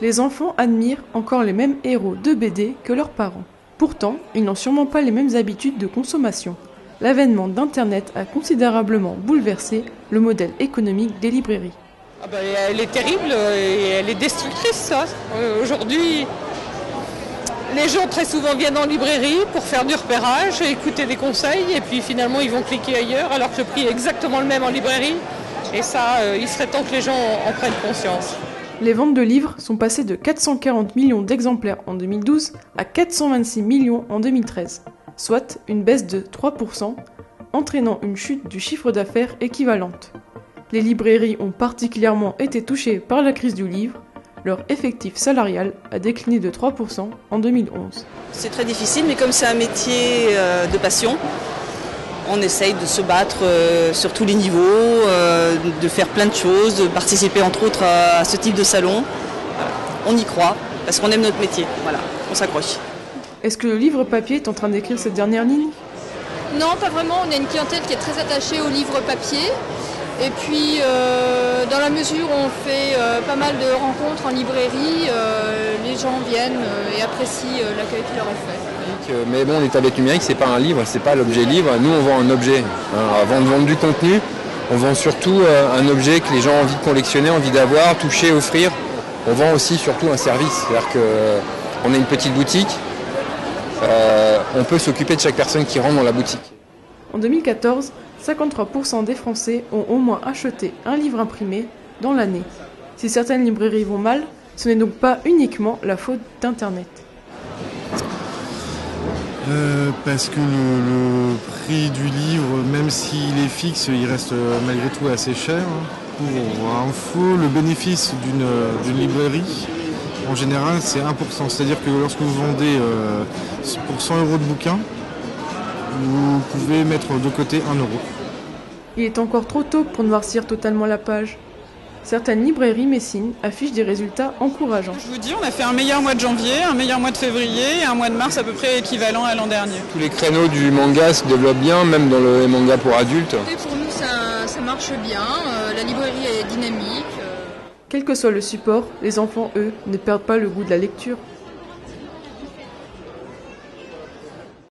Les enfants admirent encore les mêmes héros de BD que leurs parents. Pourtant, ils n'ont sûrement pas les mêmes habitudes de consommation. L'avènement d'Internet a considérablement bouleversé le modèle économique des librairies. Elle est terrible et elle est destructrice, ça. Aujourd'hui, les gens très souvent viennent en librairie pour faire du repérage, écouter des conseils et puis finalement ils vont cliquer ailleurs alors que le prix est exactement le même en librairie. Et ça, il serait temps que les gens en prennent conscience. Les ventes de livres sont passées de 440 millions d'exemplaires en 2012 à 426 millions en 2013, soit une baisse de 3%, entraînant une chute du chiffre d'affaires équivalente. Les librairies ont particulièrement été touchées par la crise du livre. Leur effectif salarial a décliné de 3% en 2011. C'est très difficile, mais comme c'est un métier de passion, on essaye de se battre sur tous les niveaux, de faire plein de choses, de participer entre autres à ce type de salon. Voilà. On y croit, parce qu'on aime notre métier. Voilà, on s'accroche. Est-ce que le livre papier est en train d'écrire cette dernière ligne ? Non, pas vraiment. On a une clientèle qui est très attachée au livre papier. Et puis, dans la mesure où on fait pas mal de rencontres en librairie, les gens viennent et apprécient l'accueil qui leur est fait. Mais bon, les tablettes numériques, c'est pas un livre, c'est pas l'objet livre. Nous, on vend un objet. Avant de vendre du contenu, on vend surtout un objet que les gens ont envie de collectionner, envie d'avoir, toucher, offrir. On vend aussi surtout un service. C'est-à-dire qu'on a une petite boutique, on peut s'occuper de chaque personne qui rentre dans la boutique. En 2014, 53% des Français ont au moins acheté un livre imprimé dans l'année. Si certaines librairies vont mal, ce n'est donc pas uniquement la faute d'Internet. Parce que le prix du livre, même s'il est fixe, il reste malgré tout assez cher. Pour info, le bénéfice d'une librairie, en général, c'est 1%. C'est-à-dire que lorsque vous vendez pour 100 € de bouquin, vous pouvez mettre de côté 1 euro. Il est encore trop tôt pour noircir totalement la page. Certaines librairies messines affichent des résultats encourageants. Je vous dis, on a fait un meilleur mois de janvier, un meilleur mois de février et un mois de mars à peu près équivalent à l'an dernier. Tous les créneaux du manga se développent bien, même dans le manga pour adultes. Et pour nous, ça marche bien. La librairie est dynamique. Quel que soit le support, les enfants, eux, ne perdent pas le goût de la lecture.